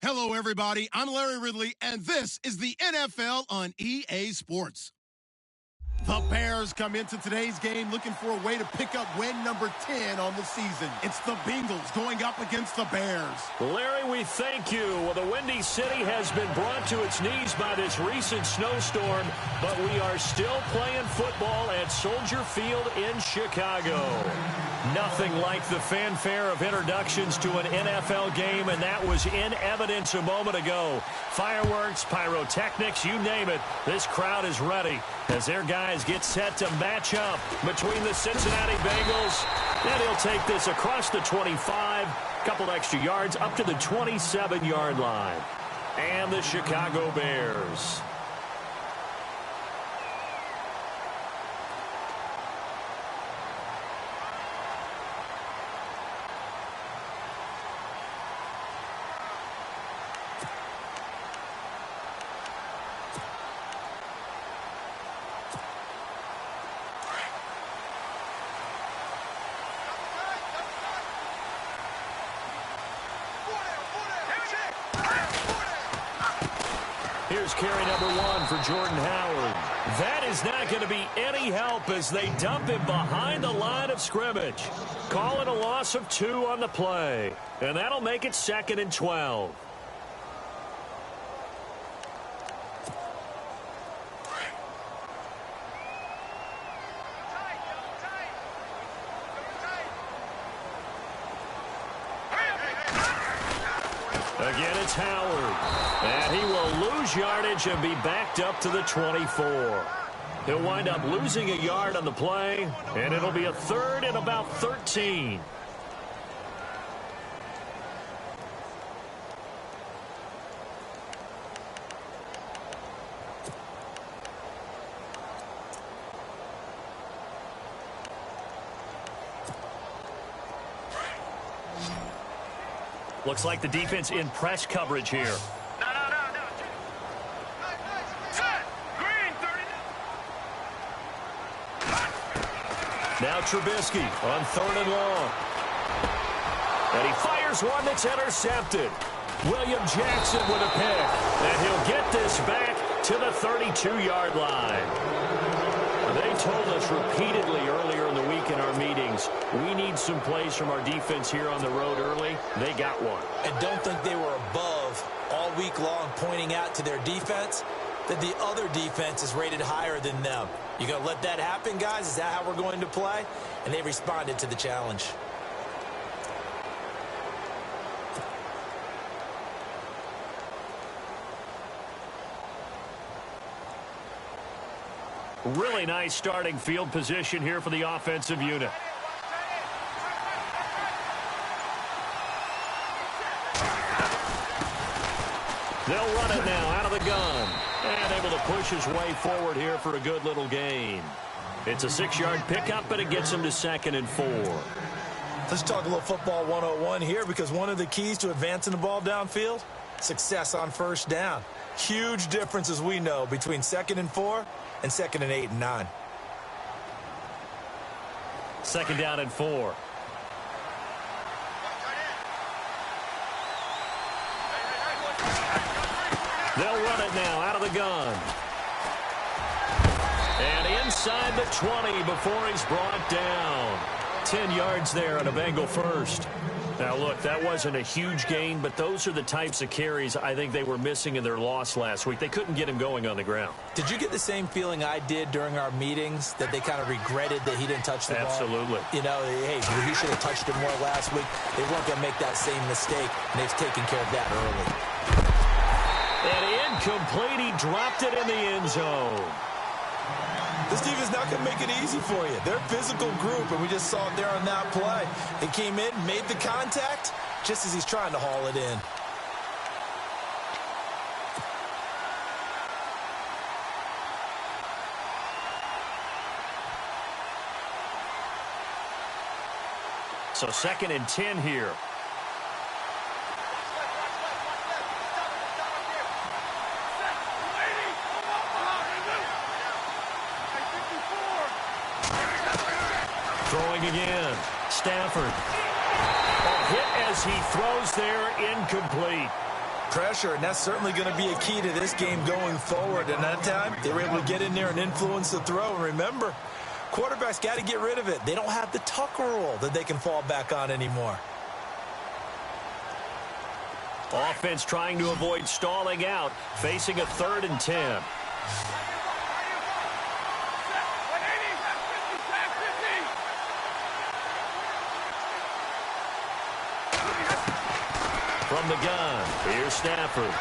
Hello, everybody. I'm Larry Ridley, and this is the NFL on EA Sports. The Bears come into today's game looking for a way to pick up win number 10 on the season. It's the Bengals going up against the Bears. Larry, we thank you. Well, the Windy City has been brought to its knees by this recent snowstorm, but we are still playing football at Soldier Field in Chicago. Nothing like the fanfare of introductions to an NFL game, and that was in evidence a moment ago. Fireworks, pyrotechnics, you name it. This crowd is ready as their guys get set to match up between the Cincinnati Bengals. And he'll take this across the 25, couple extra yards up to the 27-yard line. And the Chicago Bears. Here's carry number 1 for Jordan Howard. That is not going to be any help as they dump him behind the line of scrimmage. Call it a loss of 2 on the play. And that'll make it 2nd and 12. Again, it's Howard. And he will lose yardage and be backed up to the 24. He'll wind up losing a yard on the play, and it'll be a 3rd and about 13. Looks like the defense in press coverage here. Now Trubisky on 3rd and long. And he fires one that's intercepted. William Jackson with a pick. And he'll get this back to the 32-yard line. They told us repeatedly earlier in the week in our meetings, we need some plays from our defense here on the road early. They got one. And don't think they were above all week long pointing out to their defense that the other defense is rated higher than them. You going to let that happen, guys? Is that how we're going to play? And they responded to the challenge. Really nice starting field position here for the offensive unit. They'll run it now out of the gun. And able to push his way forward here for a good little gain. It's a 6-yard pickup, but it gets him to 2nd and 4. Let's talk a little football 101 here, because one of the keys to advancing the ball downfield, success on 1st down. Huge difference, as we know, between 2nd and 4 and 2nd and 8 and 9. 2nd down and 4. They'll run it now out of the gun. And inside the 20 before he's brought down. 10 yards there on a Bengal first. Now, look, that wasn't a huge gain, but those are the types of carries I think they were missing in their loss last week. They couldn't get him going on the ground. Did you get the same feeling I did during our meetings, that they kind of regretted that he didn't touch the ball? Absolutely. You know, hey, he should have touched it more last week. They weren't going to make that same mistake, and they've taken care of that early. And incomplete. He dropped it in the end zone. This defense not going to make it easy for you. They're a physical group, and we just saw it there on that play. They came in, made the contact, just as he's trying to haul it in. So 2nd and 10 here. Throwing again. Stafford. A hit as he throws there, incomplete. Pressure, and that's certainly going to be a key to this game going forward. And that time, they were able to get in there and influence the throw. And remember, quarterbacks got to get rid of it. They don't have the Tucker rule that they can fall back on anymore. Offense trying to avoid stalling out, facing a 3rd and 10. From the gun, here's Stafford.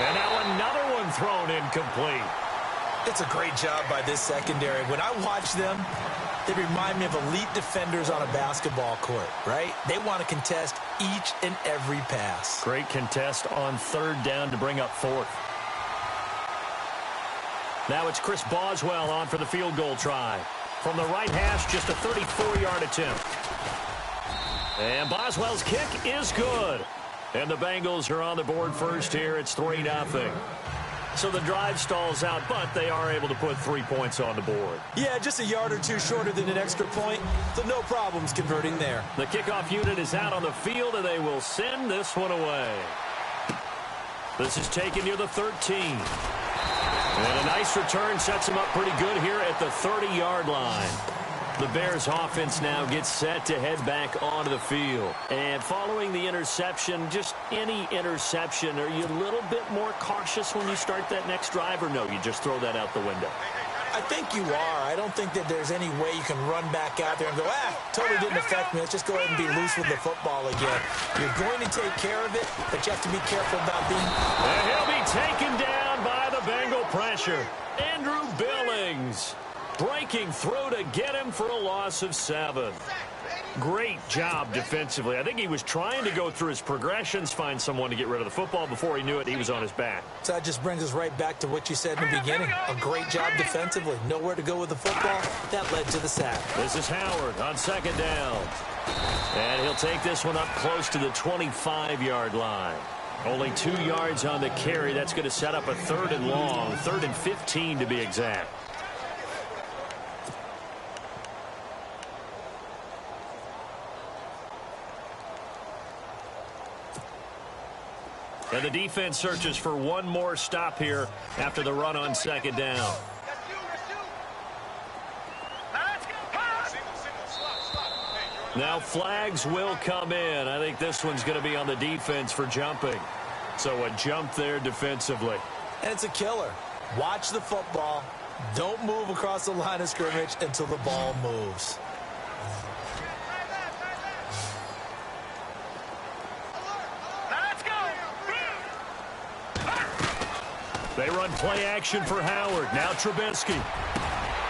And now another one thrown incomplete. It's a great job by this secondary. When I watch them, they remind me of elite defenders on a basketball court, right? They want to contest each and every pass. Great contest on 3rd down to bring up 4th. Now it's Chris Boswell on for the field goal try. From the right hash, just a 34-yard attempt. And Boswell's kick is good. And the Bengals are on the board first here. It's 3-0. So the drive stalls out, but they are able to put 3 points on the board. Yeah, just a yard or two shorter than an extra point, so no problems converting there. The kickoff unit is out on the field, and they will send this one away. This is taken near the 13. And a nice return sets them up pretty good here at the 30-yard line. The Bears offense now gets set to head back onto the field. And following the interception, just any interception, are you a little bit more cautious when you start that next drive, or no, you just throw that out the window? I think you are. I don't think that there's any way you can run back out there and go, totally didn't affect me. Let's just go ahead and be loose with the football again. You're going to take care of it, but you have to be careful about being... And he'll be taken down by the Bengal pressure. Andrew Billings breaking through to get him for a loss of 7. Great job defensively. I think he was trying to go through his progressions, find someone to get rid of the football. Before he knew it, he was on his back. So that just brings us right back to what you said in the beginning. A great job defensively. Nowhere to go with the football. That led to the sack. This is Howard on 2nd down. And he'll take this one up close to the 25-yard line. Only 2 yards on the carry. That's going to set up a 3rd and long, 3rd and 15 to be exact. And the defense searches for one more stop here after the run on 2nd down. Now flags will come in. I think this one's going to be on the defense for jumping. So a jump there defensively. And it's a killer. Watch the football. Don't move across the line of scrimmage until the ball moves. They run play action for Howard. Now Trubisky.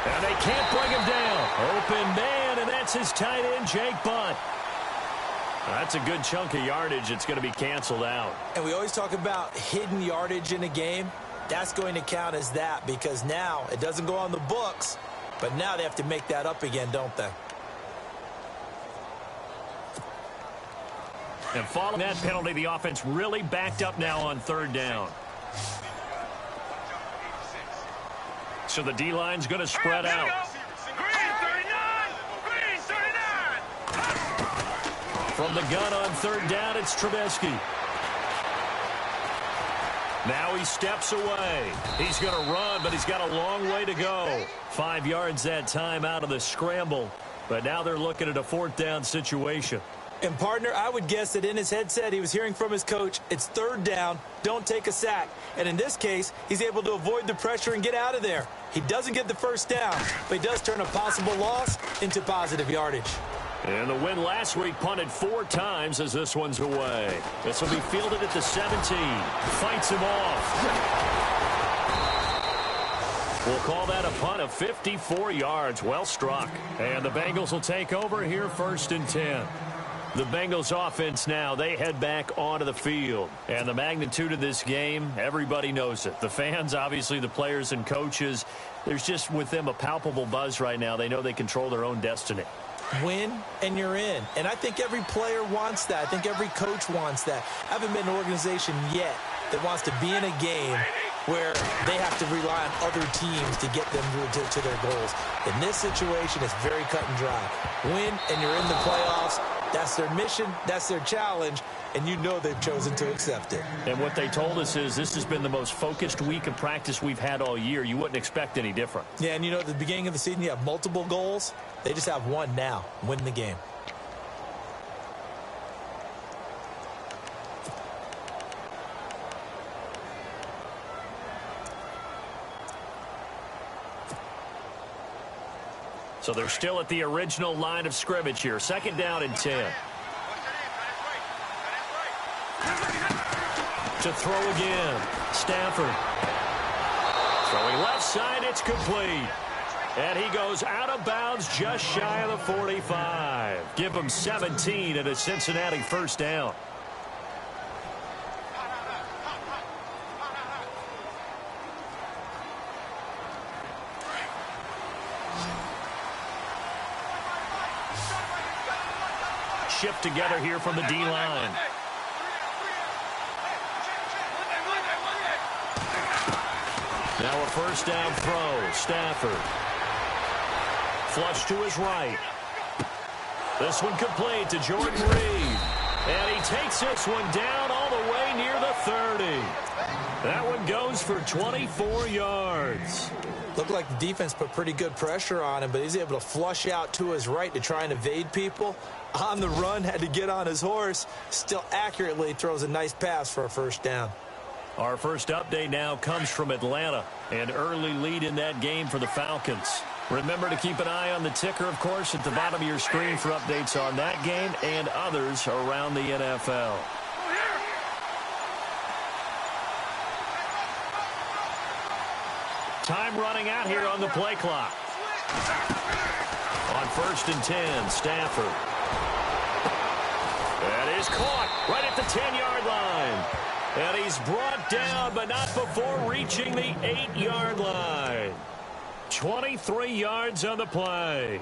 And they can't bring him down. Open man, and that's his tight end, Jake Butt. That's a good chunk of yardage. It's going to be canceled out. And we always talk about hidden yardage in a game. That's going to count as that because now it doesn't go on the books, but now they have to make that up again, don't they? And following that penalty, the offense really backed up now on 3rd down. So the D-line's going to spread out. From the gun on 3rd down, it's Trubisky. Now he steps away. He's going to run, but he's got a long way to go. 5 yards that time out of the scramble. But now they're looking at a 4th down situation. And, partner, I would guess that in his headset he was hearing from his coach, it's 3rd down, don't take a sack. And in this case, he's able to avoid the pressure and get out of there. He doesn't get the 1st down, but he does turn a possible loss into positive yardage. And the win last week punted 4 times as this one's away. This will be fielded at the 17. Fights him off. We'll call that a punt of 54 yards. Well struck. And the Bengals will take over here 1st and 10. The Bengals offense now, they head back onto the field. And the magnitude of this game, everybody knows it. The fans, obviously the players and coaches, there's just with them a palpable buzz right now. They know they control their own destiny. Win and you're in. And I think every player wants that. I think every coach wants that. I haven't been an organization yet that wants to be in a game where they have to rely on other teams to get them to their goals. In this situation, it's very cut and dry. Win and you're in the playoffs. That's their mission, that's their challenge, and you know they've chosen to accept it. And what they told us is this has been the most focused week of practice we've had all year. You wouldn't expect any different. Yeah, and you know at the beginning of the season you have multiple goals. They just have one now, win the game. So they're still at the original line of scrimmage here. 2nd down and 10. To throw again. Stafford. Throwing left side, it's complete. And he goes out of bounds just shy of the 45. Give him 17 and a Cincinnati 1st down. Shift together here from the D-line. Now a 1st down throw. Stafford. Flush to his right. This one complete to Jordan Reed. And he takes this one down all the way near the 30. That one goes for 24 yards. Looked like the defense put pretty good pressure on him, but he's able to flush out to his right to try and evade people. On the run, had to get on his horse. Still accurately throws a nice pass for a 1st down. Our first update now comes from Atlanta. An early lead in that game for the Falcons. Remember to keep an eye on the ticker, of course, at the bottom of your screen for updates on that game and others around the NFL. Time running out here on the play clock. On 1st and 10, Stafford. That is caught right at the 10-yard line. And he's brought down, but not before reaching the 8-yard line. 23 yards on the play.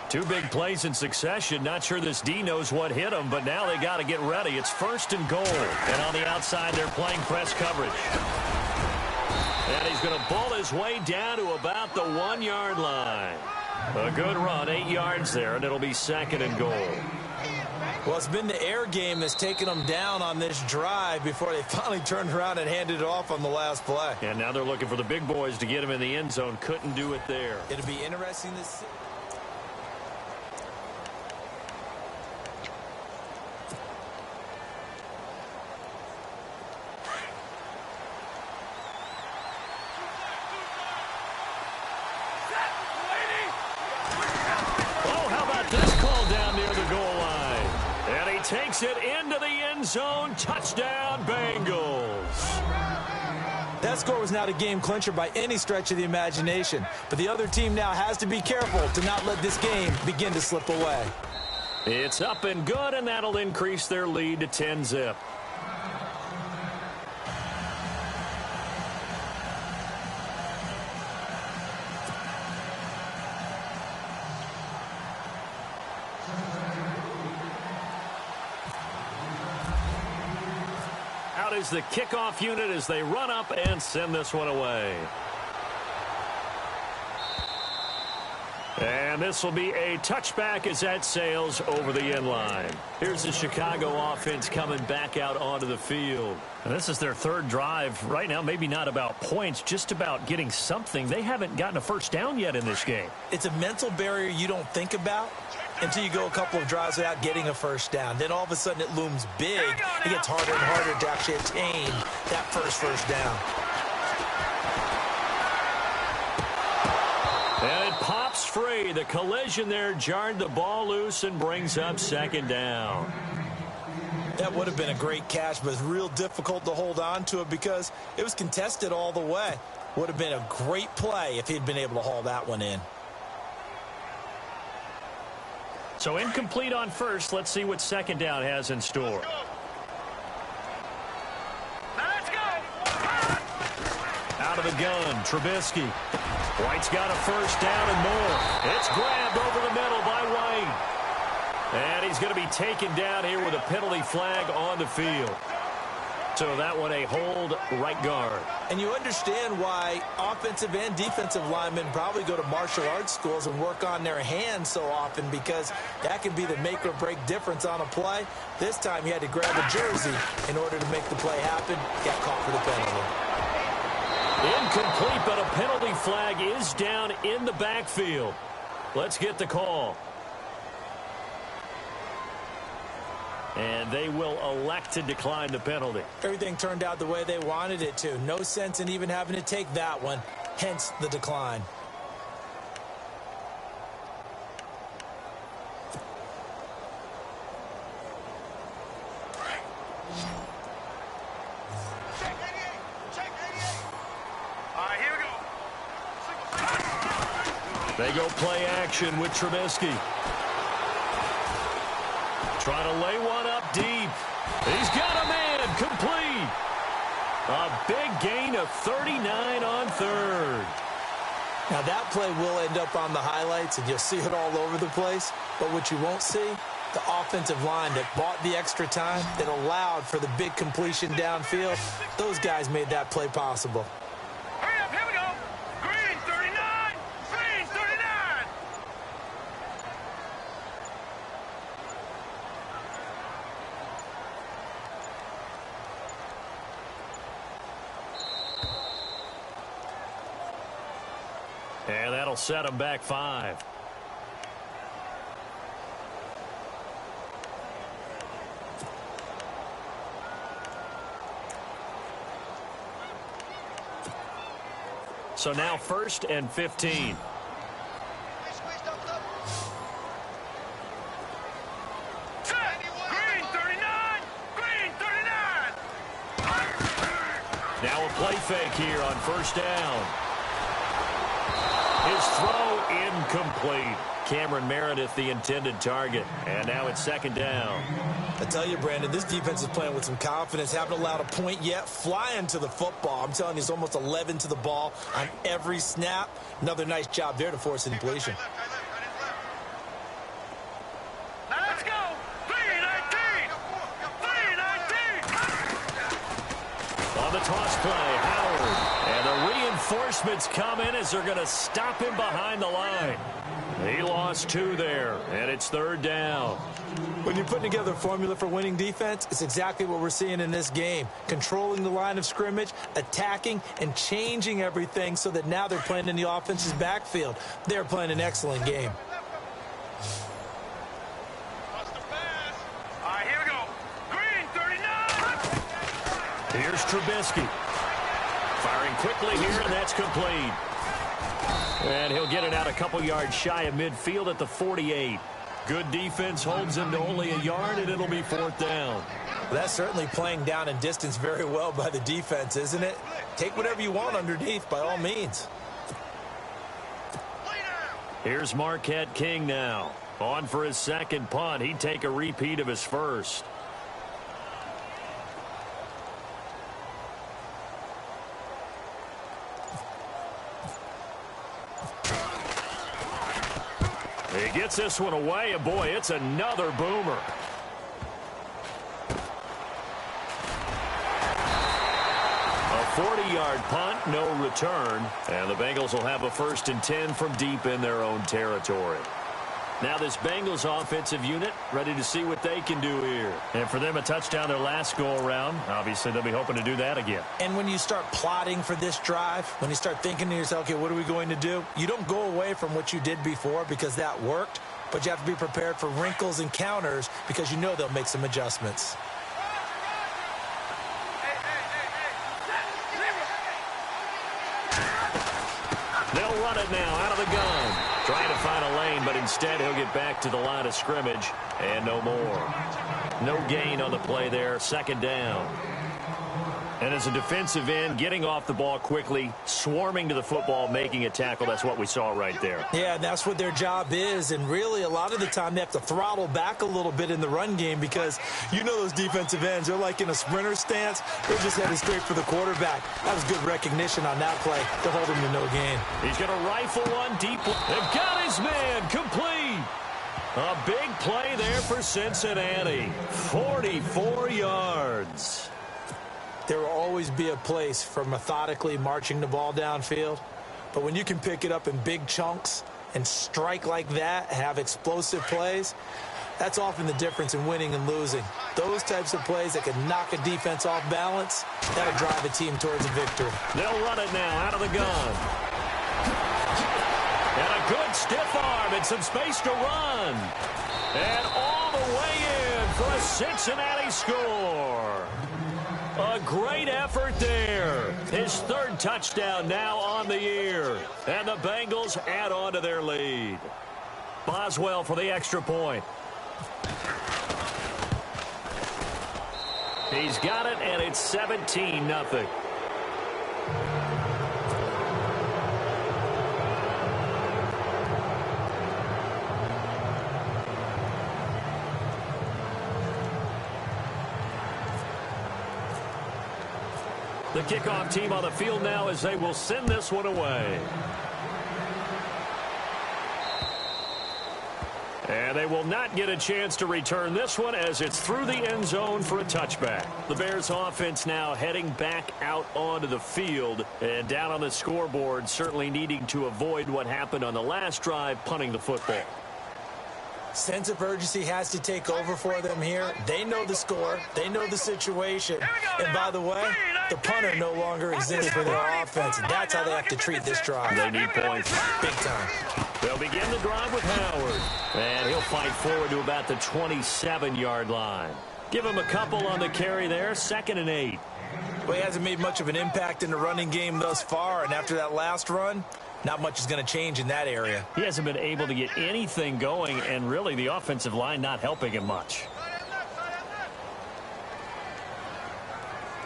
Two big plays in succession. Not sure this D knows what hit him, but now they got to get ready. It's 1st and goal. And on the outside, they're playing press coverage. And he's going to ball his way down to about the 1-yard line. A good run, 8 yards there, and it'll be 2nd and goal. Well, it's been the air game that's taken them down on this drive before they finally turned around and handed it off on the last play. And now they're looking for the big boys to get him in the end zone. Couldn't do it there. It'll be interesting to see. Takes it into the end zone. Touchdown, Bengals. That score was not a game clincher by any stretch of the imagination. But the other team now has to be careful to not let this game begin to slip away. It's up and good, and that'll increase their lead to 10-zip. Is the kickoff unit as they run up and send this one away. And this will be a touchback as that sails over the end line. Here's the Chicago offense coming back out onto the field. And this is their 3rd drive. Right now, maybe not about points, just about getting something. They haven't gotten a 1st down yet in this game. It's a mental barrier you don't think about until you go a couple of drives without getting a 1st down. Then all of a sudden it looms big. It gets harder and harder to actually attain that first down. And it pops free. The collision there jarred the ball loose and brings up 2nd down. That would have been a great catch, but it's real difficult to hold on to it because it was contested all the way. Would have been a great play if he'd been able to haul that one in. So incomplete on 1st. Let's see what 2nd down has in store. Let's go. Out of the gun, Trubisky. White's got a 1st down and more. It's grabbed over the middle by White. And he's going to be taken down here with a penalty flag on the field. So that one a hold right guard. And you understand why offensive and defensive linemen probably go to martial arts schools and work on their hands so often, because that can be the make or break difference on a play. This time he had to grab a jersey in order to make the play happen. Got caught for the penalty. Incomplete, but a penalty flag is down in the backfield. Let's get the call. And they will elect to decline the penalty. Everything turned out the way they wanted it to. No sense in even having to take that one, hence the decline. They go play action with Trubisky. Trying to lay one up deep. He's got a man, complete. A big gain of 39 on third. Now that play will end up on the highlights, and you'll see it all over the place. But what you won't see, the offensive line that bought the extra time, that allowed for the big completion downfield. Those guys made that play possible. Hurry up, here we go. Green 39, Green 39. And that'll set them back 5. So now 1st and 15. Green 39, Green 39. Now a play fake here on 1st down. His throw incomplete. Cameron Meredith, the intended target. And now it's 2nd down. I tell you, Brandon, this defense is playing with some confidence. Haven't allowed a point yet. Flying to the football. I'm telling you, it's almost 11 to the ball on every snap. Another nice job there to force an completion. Now let's go. 319, 319. On the toss play, Howard. And the reinforcements come in as they're going to stop him behind the line. He lost 2 there, and it's 3rd down. When you're putting together a formula for winning defense, it's exactly what we're seeing in this game. Controlling the line of scrimmage, attacking, and changing everything so that now they're playing in the offense's backfield. They're playing an excellent game. All right, here we go. Green 39. Here's Trubisky. Firing quickly here, and that's complete. And he'll get it out a couple yards shy of midfield at the 48. Good defense holds him to only a yard, and it'll be 4th down. That's certainly playing down and distance very well by the defense, isn't it? Take whatever you want underneath, by all means. Here's Marquette King now. On for his 2nd punt. He'd take a repeat of his 1st. He gets this one away, and boy, it's another boomer. A 40-yard punt, no return, and the Bengals will have a 1st and 10 from deep in their own territory. Now this Bengals offensive unit ready to see what they can do here. And for them, a touchdown their last go-around. Obviously, they'll be hoping to do that again. And when you start plotting for this drive, when you start thinking to yourself, okay, what are we going to do? You don't go away from what you did before because that worked, but you have to be prepared for wrinkles and counters because you know they'll make some adjustments. They'll run it now out of the gun. Trying to find a lane, but instead he'll get back to the line of scrimmage and no more. No gain on the play there. 2nd down. And as a defensive end, getting off the ball quickly, swarming to the football, making a tackle, that's what we saw right there. Yeah, that's what their job is. And really, a lot of the time, they have to throttle back a little bit in the run game because you know those defensive ends, they're like in a sprinter stance. They're just headed straight for the quarterback. That was good recognition on that play to hold him to no gain. He's going to rifle one deep. They've got his man complete. A big play there for Cincinnati. 44 yards. There will always be a place for methodically marching the ball downfield. But when you can pick it up in big chunks and strike like that, have explosive plays, that's often the difference in winning and losing. Those types of plays that can knock a defense off balance, that'll drive a team towards a victory. They'll run it now out of the gun. And a good stiff arm and some space to run. And all the way in for a Cincinnati score. A great effort there. His third touchdown now on the year. And the Bengals add on to their lead. Boswell for the extra point. He's got it, and it's 17-0. The kickoff team on the field now as they will send this one away. And they will not get a chance to return this one as it's through the end zone for a touchback. The Bears offense now heading back out onto the field and down on the scoreboard, certainly needing to avoid what happened on the last drive, punting the football. Sense of urgency has to take over for them here. They know the score. They know the situation. And by the way, the punter no longer exists for their offense. And that's how they have to treat this drive. They need points. Big time. They'll begin the drive with Howard. And he'll fight forward to about the 27-yard line. Give him a couple on the carry there. 2nd and 8. Well, he hasn't made much of an impact in the running game thus far. And after that last run, not much is going to change in that area. He hasn't been able to get anything going, and really the offensive line not helping him much.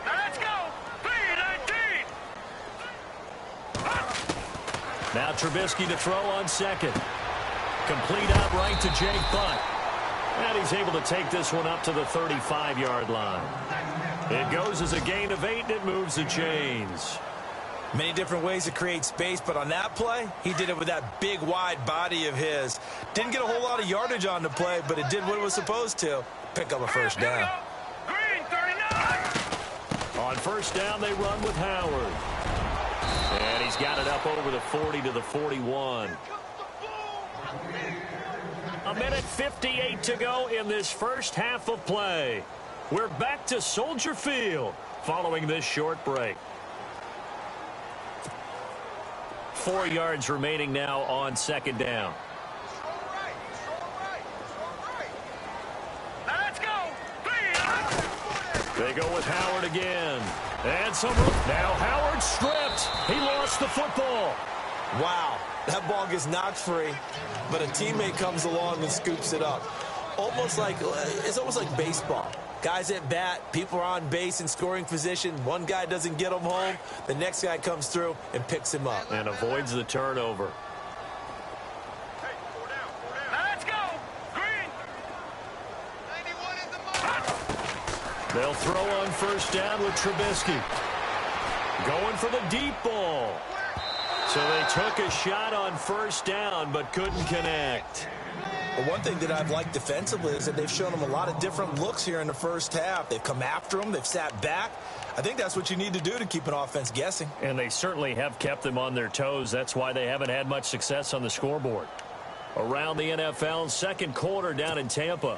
Now let's go. 3-19. Now Trubisky to throw on 2nd. Complete out right to Jake Butt. And he's able to take this one up to the 35-yard line. It goes as a gain of 8, and it moves the chains. Many different ways to create space, but on that play, he did it with that big, wide body of his. Didn't get a whole lot of yardage on the play, but it did what it was supposed to. Pick up a first down. Green, 39. On first down, they run with Howard. And he's got it up over the 40 to the 41. A minute 58 to go in this first half of play. We're back to Soldier Field following this short break. 4 yards remaining now on 2nd down. Now let's go. 3. They go with Howard again. And some now Howard stripped. He lost the football. Wow, that ball gets knocked free, but a teammate comes along and scoops it up. It's almost like baseball. Guys at bat, people are on base in scoring position. One guy doesn't get him home. The next guy comes through and picks him up. And avoids the turnover. Hey, 4 down. Now let's go. Green. 91 is the mark. They'll throw on first down with Trubisky. Going for the deep ball. So they took a shot on first down but couldn't connect. But one thing that I've liked defensively is that they've shown them a lot of different looks here in the first half. They've come after them. They've sat back. I think that's what you need to do to keep an offense guessing. And they certainly have kept them on their toes. That's why they haven't had much success on the scoreboard. Around the NFL, second quarter down in Tampa.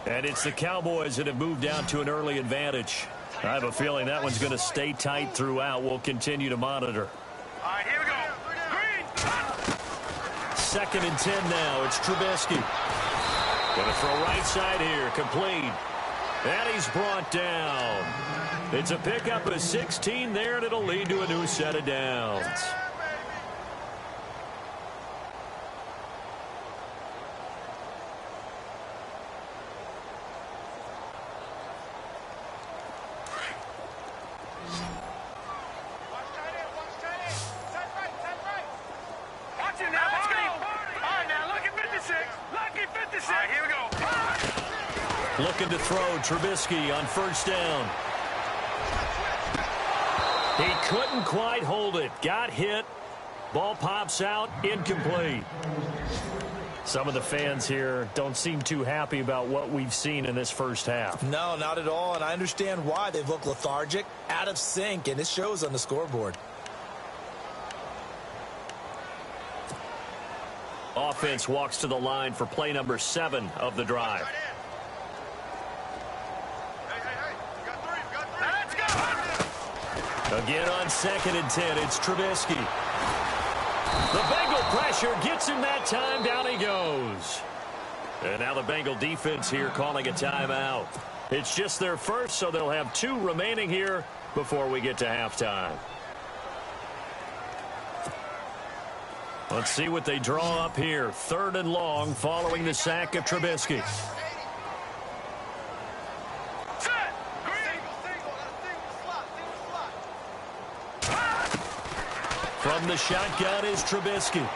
And it's the Cowboys that have moved down to an early advantage. I have a feeling that one's going to stay tight throughout. We'll continue to monitor. All right, here we go. Green. 2nd and 10 now. It's Trubisky. Going to throw right side here. Complete. And he's brought down. It's a pickup of 16 there, and it'll lead to a new set of downs. Looking to throw Trubisky on first down. He couldn't quite hold it. Got hit. Ball pops out. Incomplete. Some of the fans here don't seem too happy about what we've seen in this first half. No, not at all, and I understand why. They look lethargic, out of sync, and it shows on the scoreboard. Offense walks to the line for play number 7 of the drive. Again on 2nd and 10, it's Trubisky. The Bengal pressure gets him that time. Down he goes. And now the Bengal defense here calling a timeout. It's just their first, so they'll have 2 remaining here before we get to halftime. Let's see what they draw up here. 3rd and long following the sack of Trubisky. From the shotgun is Trubisky.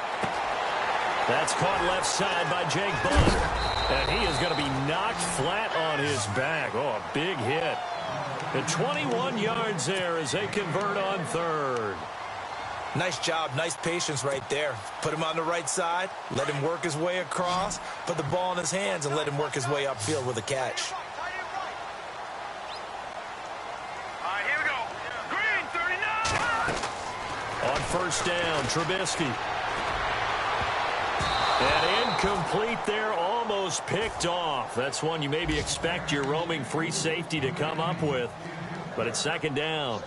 That's caught left side by Jake Butt. And he is going to be knocked flat on his back. Oh, a big hit. And 21 yards there as they convert on 3rd. Nice job, nice patience right there. Put him on the right side, let him work his way across, put the ball in his hands, and let him work his way upfield with a catch. Here we go. Green, 39. On 1st down, Trubisky. And incomplete there, almost picked off. That's one you maybe expect your roaming free safety to come up with. But it's 2nd down.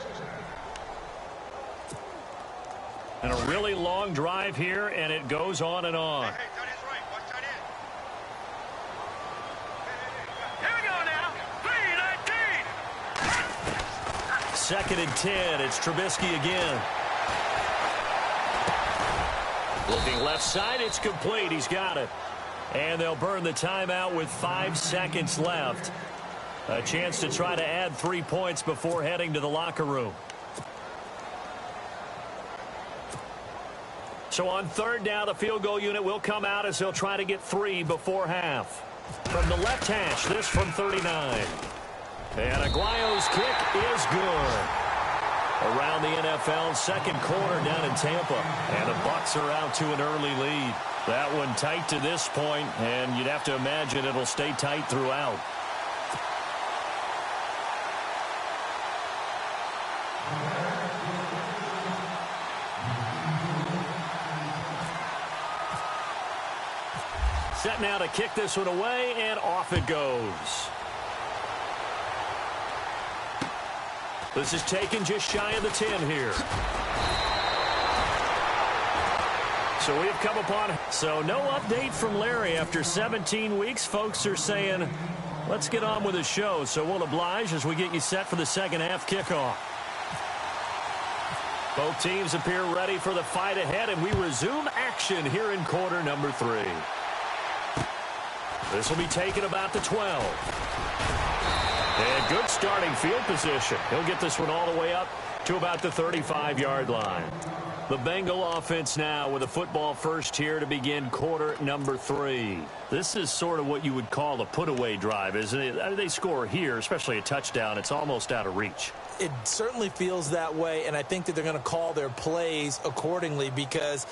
And a really long drive here, and it goes on and on. Hey, tight end's right. Watch tight end. Here we go now. 2nd3-19. and 10. It's Trubisky again. Looking left side. It's complete. He's got it. And they'll burn the timeout with 5 seconds left. A chance to try to add 3 points before heading to the locker room. So on 3rd down, the field goal unit will come out as they'll try to get 3 before half. From the left hash, this from 39. And Aguayo's kick is good. Around the NFL, 2nd quarter down in Tampa. And the Bucs are out to an early lead. That one tight to this point, and you'd have to imagine it'll stay tight throughout. Set now to kick this one away, and off it goes. This is taken just shy of the 10 here. So we've come upon... So no update from Larry after 17 weeks. Folks are saying, let's get on with the show. So we'll oblige as we get you set for the 2nd half kickoff. Both teams appear ready for the fight ahead, and we resume action here in quarter number 3. This will be taken about the 12. And good starting field position. He'll get this one all the way up to about the 35-yard line. The Bengal offense now with a football first here to begin quarter number 3. This is sort of what you would call a put-away drive, isn't it? They score here, especially a touchdown. It's almost out of reach. It certainly feels that way, and I think that they're going to call their plays accordingly because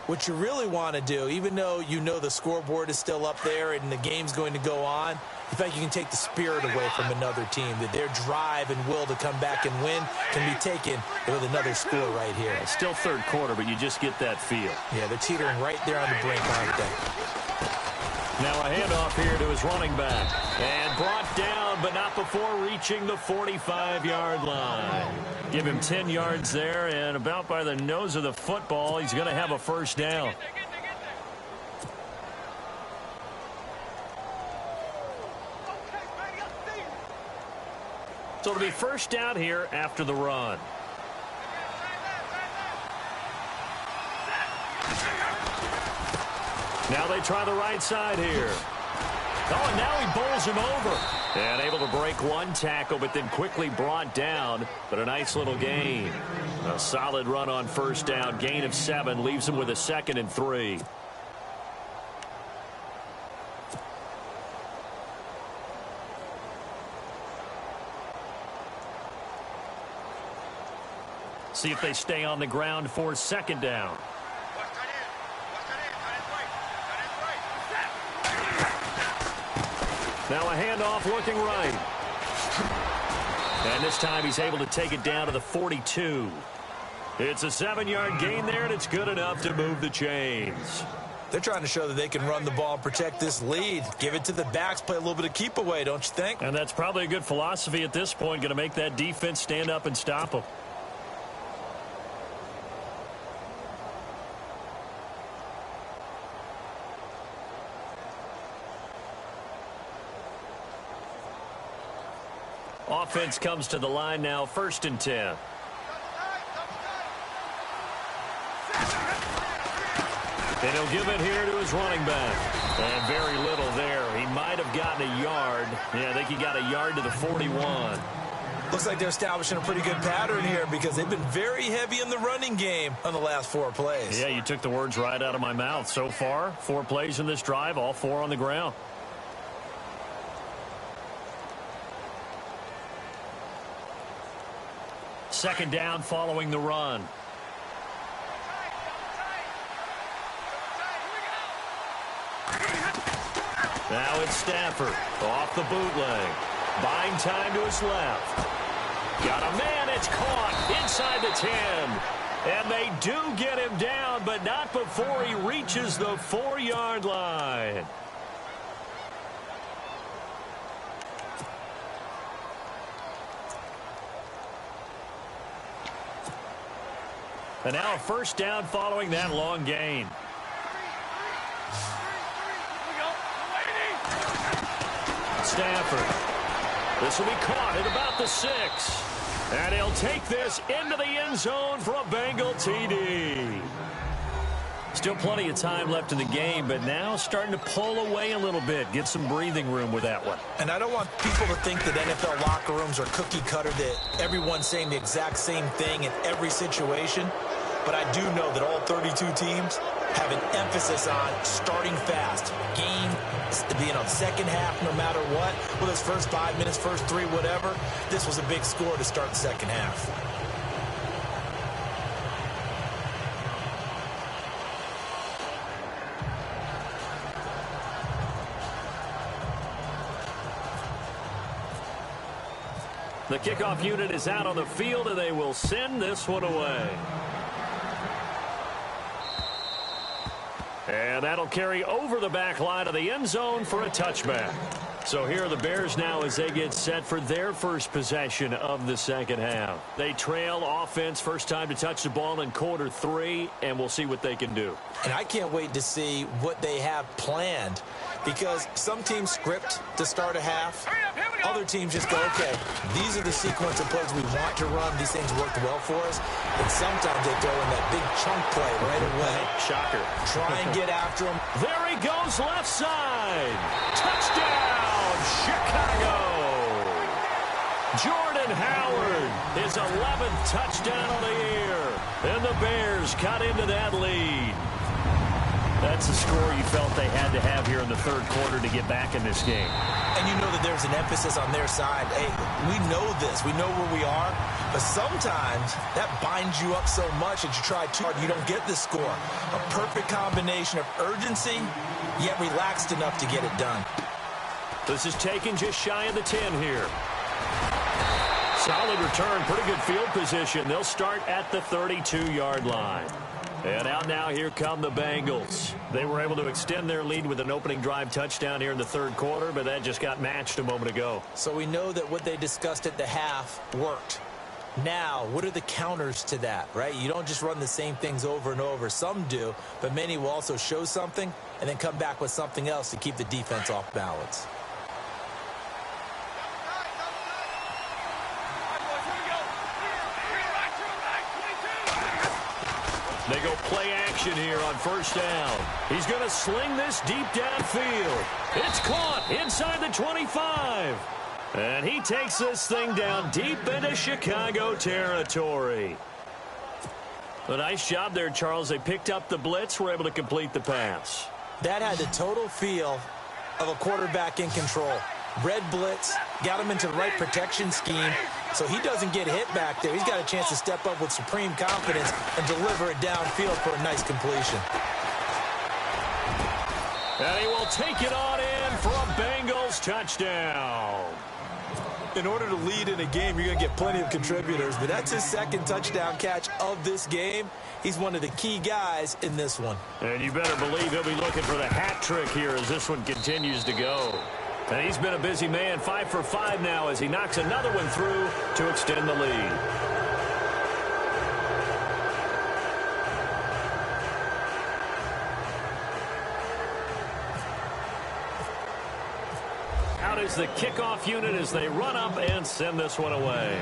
what you really want to do, even though you know the scoreboard is still up there and the game's going to go on, in fact, you can take the spirit away from another team, that their drive and will to come back and win can be taken with another score right here. It's still 3rd quarter, but you just get that feel. Yeah, they're teetering right there on the brink, aren't they? Now a handoff here to his running back. And brought down, but not before reaching the 45-yard line. Give him 10 yards there, and about by the nose of the football, he's going to have a 1st down. So it'll be 1st down here after the run. Now they try the right side here. Oh, and now he bowls him over. And able to break one tackle, but then quickly brought down. But a nice little gain. A solid run on 1st down. Gain of 7 leaves him with a 2nd and 3. See if they stay on the ground for 2nd down. Now a handoff looking right. And this time he's able to take it down to the 42. It's a 7-yard gain there, and it's good enough to move the chains. They're trying to show that they can run the ball and protect this lead. Give it to the backs, play a little bit of keep away, don't you think? And that's probably a good philosophy at this point, going to make that defense stand up and stop them. Offense comes to the line now, 1st and 10. And he'll give it here to his running back. And very little there. He might have gotten a yard. Yeah, I think he got a yard to the 41. Looks like they're establishing a pretty good pattern here because they've been very heavy in the running game on the last 4 plays. Yeah, you took the words right out of my mouth. So far, 4 plays in this drive, all 4 on the ground. Second down following the run. Now it's Stafford off the bootleg. Buying time to his left. Got a man, it's caught inside the 10. And they do get him down, but not before he reaches the 4-yard line. And now a first down following that long gain. Stafford. This will be caught at about the 6. And he'll take this into the end zone for a Bengal TD. Still plenty of time left in the game, but now starting to pull away a little bit. Get some breathing room with that one. And I don't want people to think that NFL locker rooms are cookie cutter, that everyone's saying the exact same thing in every situation. But I do know that all 32 teams have an emphasis on starting fast. Game, second half, no matter what. Whether it's first 5 minutes, first 3, whatever. This was a big score to start the second half. The kickoff unit is out on the field, and they will send this one away. And that'll carry over the back line of the end zone for a touchback. So here are the Bears now as they get set for their first possession of the second half. They trail offense, first time to touch the ball in quarter 3, and we'll see what they can do. And I can't wait to see what they have planned, because some teams script to start a half. Other teams just go, okay, these are the sequence of plays we want to run. These things worked well for us. And sometimes they throw in that big chunk play right away. Shocker. Try and get after him. There he goes, left side. Touchdown, Chicago. Jordan Howard, his 11th touchdown of the year. And the Bears cut into that lead. That's the score you felt they had to have here in the third quarter to get back in this game. And you know that there's an emphasis on their side. Hey, we know this. We know where we are. But sometimes that binds you up so much that you try too hard, you don't get the score. A perfect combination of urgency, yet relaxed enough to get it done. This is taken just shy of the 10 here. Solid return, pretty good field position. They'll start at the 32-yard line. And out now, here come the Bengals. They were able to extend their lead with an opening drive touchdown here in the third quarter, but that just got matched a moment ago. So we know that what they discussed at the half worked. Now, what are the counters to that, right? You don't just run the same things over and over. Some do, but many will also show something and then come back with something else to keep the defense off balance. They go play action here on first down. He's going to sling this deep downfield. It's caught inside the 25. And he takes this thing down deep into Chicago territory. A nice job there, Charles. They picked up the blitz, were able to complete the pass. That had the total feel of a quarterback in control. Red blitz, got him into the right protection scheme, so he doesn't get hit back there. He's got a chance to step up with supreme confidence and deliver it downfield for a nice completion. And he will take it on in for a Bengal Bengals touchdown. In order to lead in a game, you're going to get plenty of contributors, but that's his second touchdown catch of this game. He's one of the key guys in this one. And you better believe he'll be looking for the hat trick here as this one continues to go. And he's been a busy man, 5 for 5 now as he knocks another one through to extend the lead. Out is the kickoff unit as they run up and send this one away.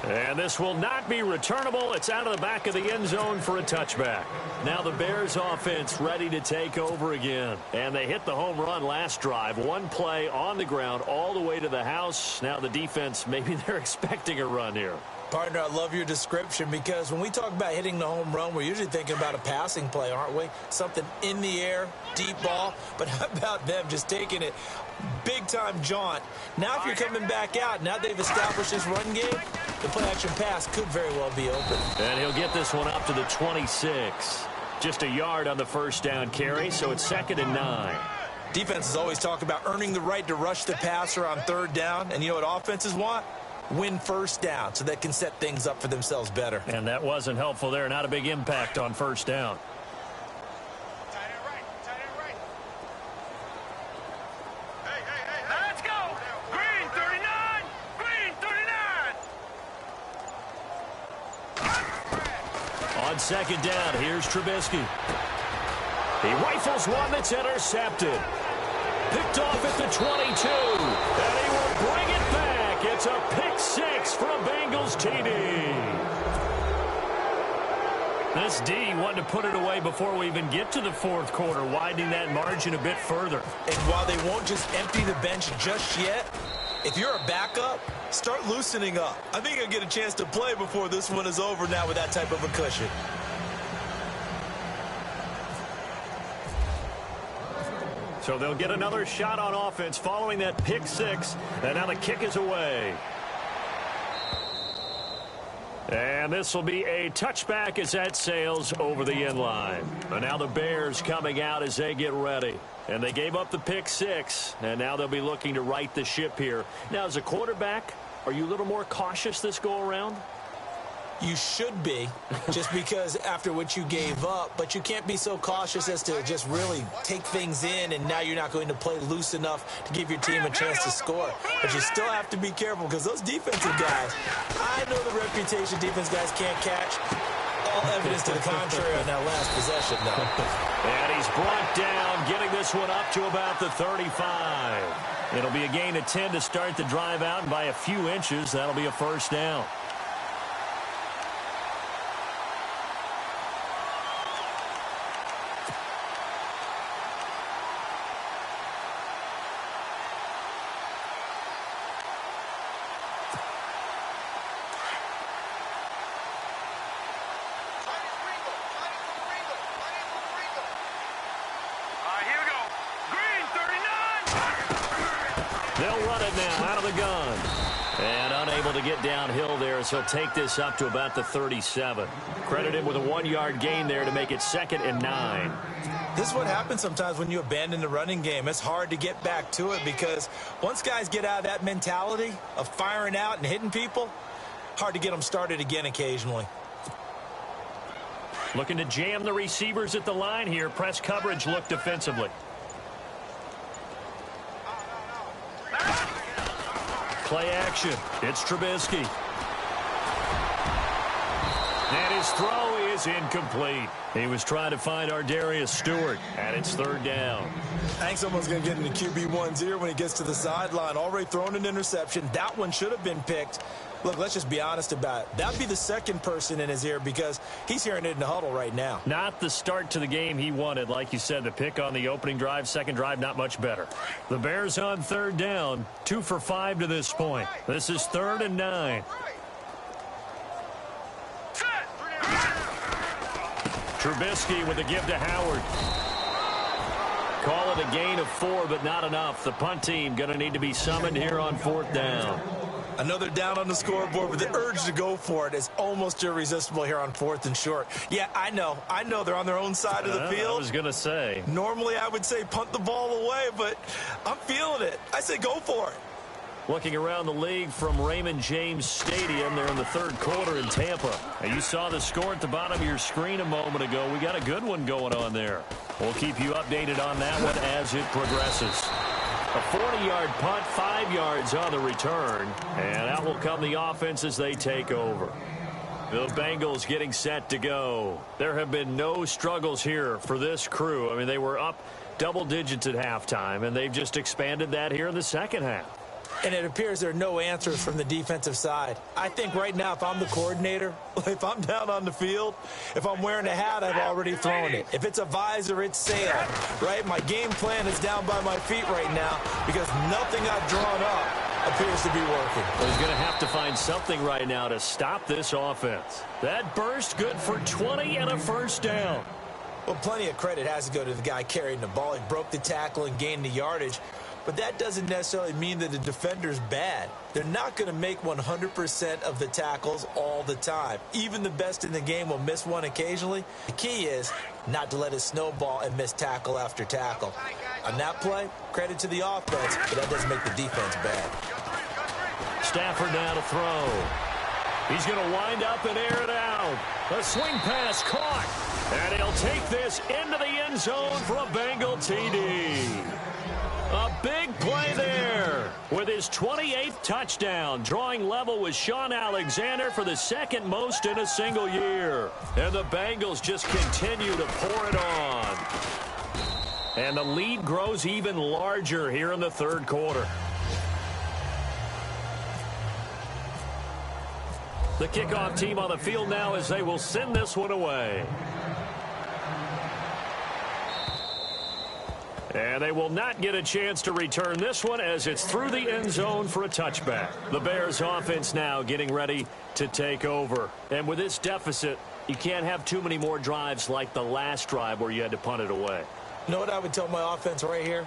And this will not be returnable. It's out of the back of the end zone for a touchback. Now the Bears offense ready to take over again. And they hit the home run last drive. One play on the ground all the way to the house. Now the defense, maybe they're expecting a run here. Partner, I love your description because when we talk about hitting the home run, we're usually thinking about a passing play, aren't we? Something in the air, deep ball. But how about them just taking it big-time jaunt? Now if you're coming back out, now they've established this run game, the play-action pass could very well be open. And he'll get this one up to the 26. Just a yard on the first down carry, so it's 2nd and 9. Defenses always talk about earning the right to rush the passer on 3rd down. And you know what offenses want? Win first down so they can set things up for themselves better. And that wasn't helpful there. Not a big impact on first down. Tight end right. Tight end right. Hey. Let's go. Green 39. Green 39. On 2nd down, here's Trubisky. He rifles one that's intercepted. Picked off at the 22. And he will bring it back. It's a pick 6 for a Bengals TD. This D wanted to put it away before we even get to the 4th quarter, widening that margin a bit further. And while they won't just empty the bench just yet, if you're a backup, start loosening up. I think you'll get a chance to play before this one is over now with that type of a cushion. So they'll get another shot on offense following that pick 6. And now the kick is away. And this will be a touchback as that sails over the end line. And now the Bears coming out as they get ready. And they gave up the pick 6. And now they'll be looking to right the ship here. Now, as a quarterback, are you a little more cautious this go-around? You should be, just because after what you gave up, but you can't be so cautious as to just really take things in, and now you're not going to play loose enough to give your team a chance to score. But you still have to be careful because those defensive guys, I know the reputation defense guys can't catch. All evidence to the contrary on that last possession, though. And he's brought down, getting this one up to about the 35. It'll be a gain of 10 to start the drive out, and by a few inches, that'll be a first down. They'll run it now out of the gun. And unable to get downhill there as he'll take this up to about the 37. Credit him with a 1-yard gain there to make it 2nd and 9. This is what happens sometimes when you abandon the running game. It's hard to get back to it because once guys get out of that mentality of firing out and hitting people, hard to get them started again occasionally. Looking to jam the receivers at the line here. Press coverage look defensively. Play action. It's Trubisky. And his throw is incomplete. He was trying to find Ardarius Stewart, and it's 3rd down. I think someone's going to get into QB1's ear when he gets to the sideline. Already thrown an interception. That one should have been picked. Look, let's just be honest about it. That'd be the second person in his ear because he's hearing it in the huddle right now. Not the start to the game he wanted. Like you said, the pick on the opening drive, second drive, not much better. The Bears on 3rd down, 2 for 5 to this point. This is 3rd and 9. Trubisky with the give to Howard. Call it a gain of 4, but not enough. The punt team going to need to be summoned here on 4th down. I know they're down on the scoreboard, but the urge to go for it is almost irresistible here on 4th and short. Yeah, I know they're on their own side of the field. I was going to say. Normally, I would say punt the ball away, but I'm feeling it. I say go for it. Looking around the league from Raymond James Stadium, they're in the 3rd quarter in Tampa. Now, you saw the score at the bottom of your screen a moment ago. We got a good one going on there. We'll keep you updated on that one as it progresses. A 40-yard punt, 5 yards on the return, and out will come the offense as they take over. The Bengals getting set to go. There have been no struggles here for this crew. I mean, they were up double digits at halftime, and they've just expanded that here in the second half. And it appears there are no answers from the defensive side. I think right now, if I'm the coordinator, if I'm down on the field, if I'm wearing a hat, I've already thrown it. If it's a visor, it's sail, right? My game plan is down by my feet right now because nothing I've drawn up appears to be working. Well, he's going to have to find something right now to stop this offense. That burst good for 20 and a first down. Well, plenty of credit has to go to the guy carrying the ball. He broke the tackle and gained the yardage. But that doesn't necessarily mean that the defender's bad. They're not going to make 100% of the tackles all the time. Even the best in the game will miss one occasionally. The key is not to let it snowball and miss tackle after tackle. On that play, credit to the offense, but that doesn't make the defense bad. Stafford now to throw. He's going to wind up and air it out. A swing pass caught. And he'll take this into the end zone for a Bengal TD. A big play there with his 28th touchdown, drawing level with Sean Alexander for the 2nd most in a single year. And the Bengals just continue to pour it on. And the lead grows even larger here in the 3rd quarter. The kickoff team on the field now as they will send this one away. And they will not get a chance to return this one as it's through the end zone for a touchback. The Bears offense now getting ready to take over. And with this deficit, you can't have too many more drives like the last drive where you had to punt it away. You know what I would tell my offense right here?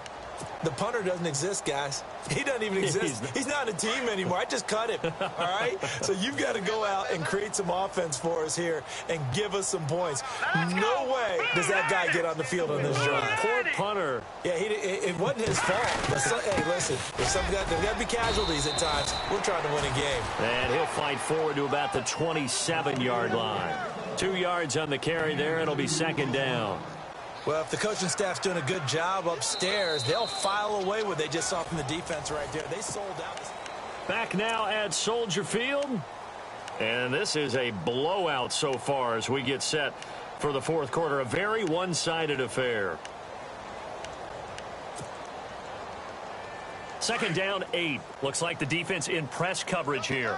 The punter doesn't exist, guys. He doesn't even exist. He's not a team anymore. I just cut him, all right? So you've got to go out and create some offense for us here and give us some points. No way does that guy get on the field on this drive. Poor punter. Yeah, it wasn't his fault. Hey, listen, there's got to be casualties at times. We're trying to win a game. And he'll fight forward to about the 27-yard line. 2 yards on the carry there. It'll be 2nd down. Well, if the coaching staff's doing a good job upstairs, they'll file away what they just saw from the defense right there. They sold out. Back now at Soldier Field. And this is a blowout so far as we get set for the 4th quarter. A very one-sided affair. 2nd down, 8. Looks like the defense in press coverage here.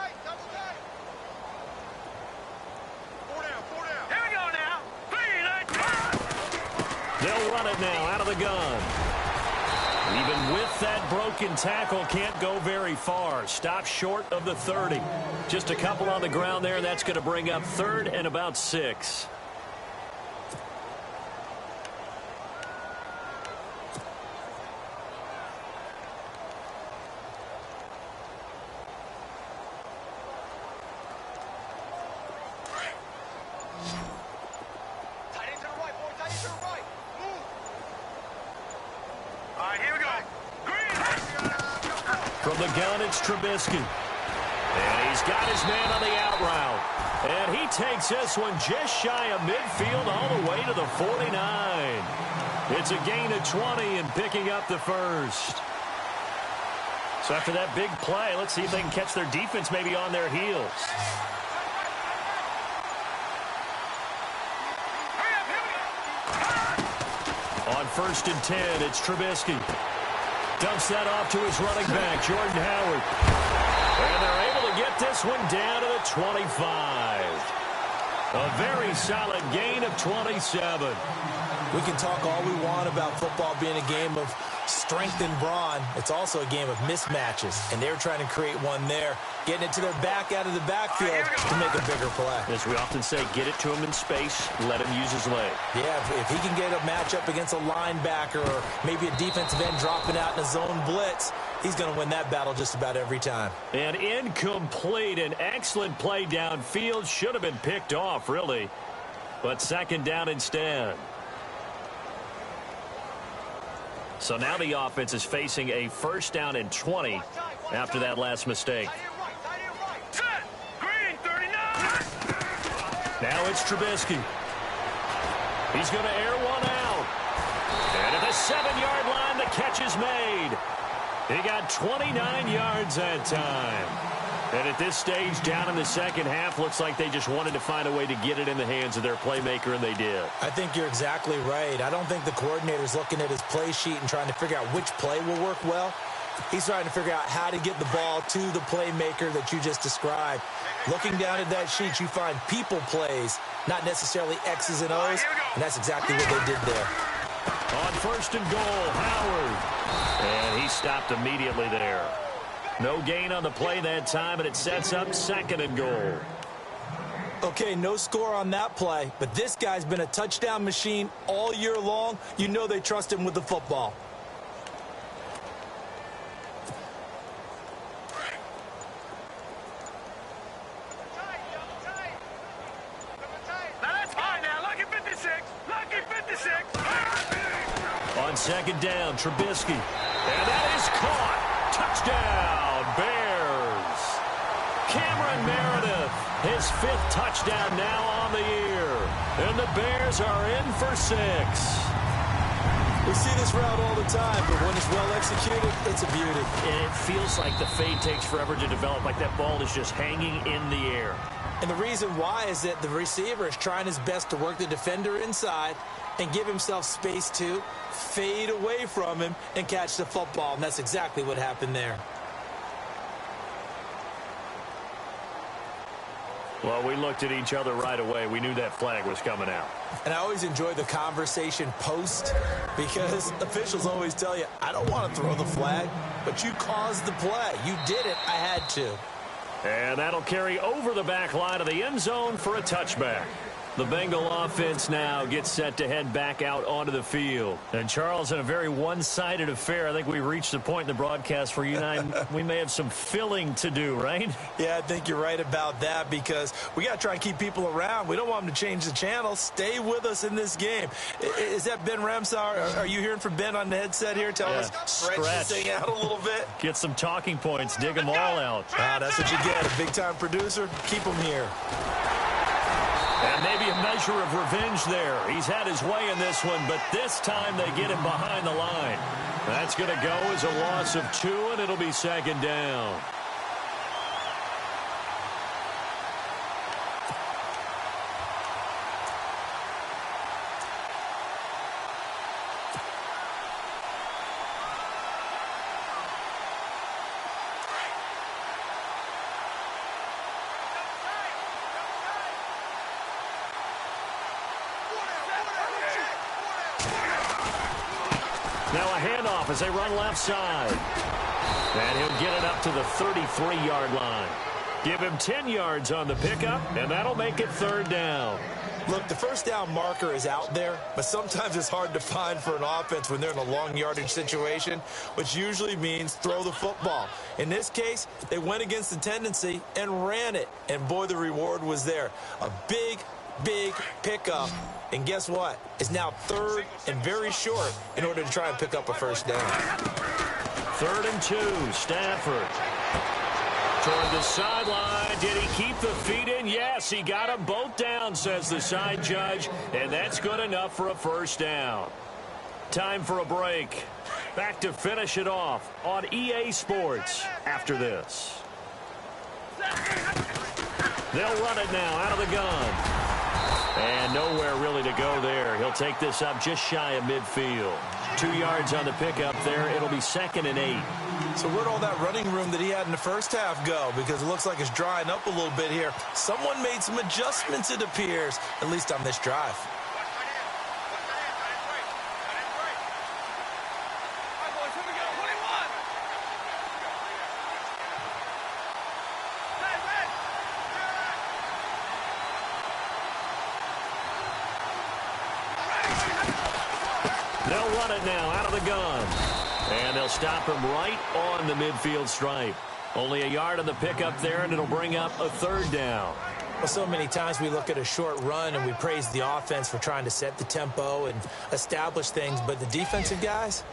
They'll run it now out of the gun. Even with that broken tackle, can't go very far. Stop short of the 30. Just a couple on the ground there, and that's going to bring up 3rd and about 6. From the gun, it's Trubisky. And he's got his man on the out route. And he takes this one just shy of midfield all the way to the 49. It's a gain of 20 and picking up the first. So after that big play, let's see if they can catch their defense maybe on their heels. On 1st and 10, it's Trubisky. Dumps that off to his running back, Jordan Howard. And they're able to get this one down to the 25. A very solid gain of 27. We can talk all we want about football being a game of strength and brawn. It's also a game of mismatches, and they're trying to create one there, getting it to their back out of the backfield to make a bigger play. As we often say, get it to him in space, let him use his leg. Yeah, if he can get a matchup against a linebacker or maybe a defensive end dropping out in a zone blitz, he's going to win that battle just about every time. And incomplete. An excellent play downfield. Should have been picked off, really. But second down instead. So now the offense is facing a first down and 20 after that last mistake. Set. Green 39. Now it's Trubisky. He's going to air one out. And at the 7-yard line, the catch is made. He got 29 yards that time. And at this stage, down in the second half, looks like they just wanted to find a way to get it in the hands of their playmaker, and they did. I think you're exactly right. I don't think the coordinator's looking at his play sheet and trying to figure out which play will work well. He's trying to figure out how to get the ball to the playmaker that you just described. Looking down at that sheet, you find people plays, not necessarily X's and O's, and that's exactly what they did there. On first and goal, Howard. And he stopped immediately there. No gain on the play that time, and it sets up second and goal. Okay, no score on that play, but this guy's been a touchdown machine all year long. You know they trust him with the football. Now that's high now. Lucky 56. Lucky 56. On second down, Trubisky. And that is caught. Touchdown, Bears. Cameron Meredith, his 5th touchdown now on the year. And the Bears are in for 6. We see this route all the time, but when it's well executed, it's a beauty. And it feels like the fade takes forever to develop, like that ball is just hanging in the air. And the reason why is that the receiver is trying his best to work the defender inside and give himself space to fade away from him and catch the football. And that's exactly what happened there. Well, we looked at each other right away. We knew that flag was coming out. And I always enjoy the conversation post because officials always tell you, I don't want to throw the flag, but you caused the play. You did it. I had to. And that'll carry over the back line of the end zone for a touchback. The Bengal offense now gets set to head back out onto the field. And, Charles, in a very one-sided affair, I think we reached the point in the broadcast where you and I, we may have some filling to do, right? Yeah, I think you're right about that because we got to try and keep people around. We don't want them to change the channel. Stay with us in this game. Is that Ben Ramsar? Are you hearing from Ben on the headset here? Tell us, stretch this thing out a little bit. Get some talking points. Dig them all out. That's what you get. A big-time producer. Keep them here. And maybe a measure of revenge there. He's had his way in this one, but this time they get him behind the line. That's going to go as a loss of 2, and it'll be second down. Now a handoff as they run left side. And he'll get it up to the 33-yard line. Give him 10 yards on the pickup, and that'll make it third down. Look, the first down marker is out there, but sometimes it's hard to find for an offense when they're in a long yardage situation, which usually means throw the football. In this case, they went against the tendency and ran it. And, boy, the reward was there. A big pickup. And guess what? It's now third and very short in order to try and pick up a first down. 3rd and 2, Stafford. Toward the sideline. Did he keep the feet in? Yes, he got them both down, says the side judge. And that's good enough for a first down. Time for a break. Back to finish it off on EA Sports after this. They'll run it now out of the gun. And nowhere really to go there. He'll take this up just shy of midfield. 2 yards on the pickup there. It'll be 2nd and 8. So where'd all that running room that he had in the first half go? Because it looks like it's drying up a little bit here. Someone made some adjustments, it appears, at least on this drive. it now out of the gun. And they'll stop him right on the midfield stripe. Only a yard on the pickup there, and it'll bring up a third down. Well, so many times we look at a short run and we praise the offense for trying to set the tempo and establish things, but the defensive guys,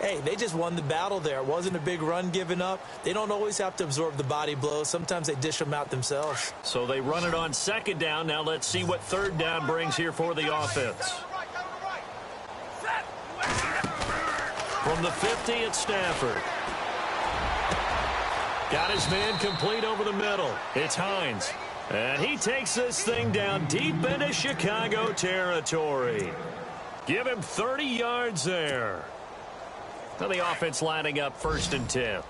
hey, they just won the battle there. It wasn't a big run given up. They don't always have to absorb the body blows. Sometimes they dish them out themselves. So they run it on second down. Now let's see what third down brings here for the offense. From the 50, it's Stafford. Got his man complete over the middle. It's Hines. And he takes this thing down deep into Chicago territory. Give him 30 yards there. Now the offense lining up 1st and 10.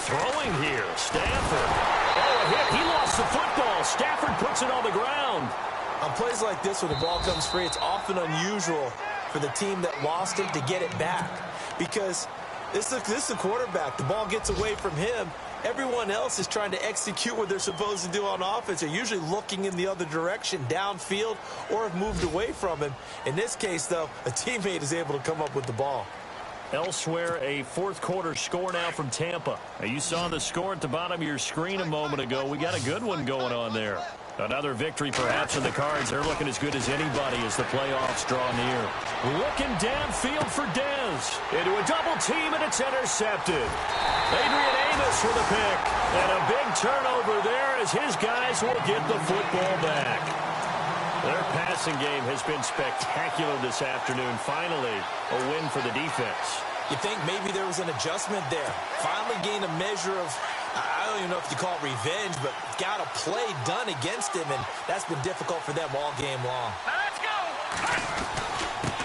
Throwing here, Stafford. Oh, a hit. He lost the football. Stafford puts it on the ground. On plays like this where the ball comes free, it's often unusual for the team that lost it to get it back. Because this is the quarterback. The ball gets away from him. Everyone else is trying to execute what they're supposed to do on offense. They're usually looking in the other direction, downfield, or have moved away from him. In this case, though, a teammate is able to come up with the ball. Elsewhere, a fourth quarter score now from Tampa. Now, you saw the score at the bottom of your screen a moment ago. We got a good one going on there. Another victory perhaps in the cards. They're looking as good as anybody as the playoffs draw near. Looking downfield for Dez. Into a double team, and it's intercepted. Adrian Amos with a pick. And a big turnover there as his guys will get the football back. Their passing game has been spectacular this afternoon. Finally, a win for the defense. You think maybe there was an adjustment there. Finally gained a measure of, I don't even know if you call it revenge, but got a play done against him, and that's been difficult for them all game long. Let's go!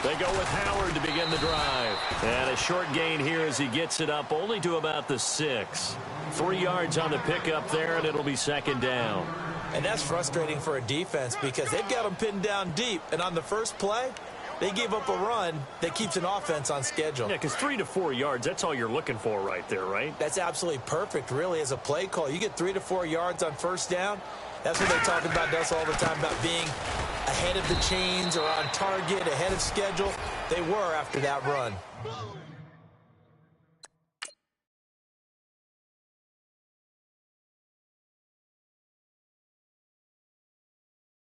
They go with Howard to begin the drive. And a short gain here as he gets it up only to about the 6. 3 yards on the pickup there, and it'll be second down. And that's frustrating for a defense because they've got them pinned down deep, and on the first play, they gave up a run that keeps an offense on schedule. Yeah, because 3 to 4 yards, that's all you're looking for right there, right? That's absolutely perfect, really, as a play call. You get 3 to 4 yards on first down. That's what they talk about us all the time, about being ahead of the chains or on target, ahead of schedule. They were after that run.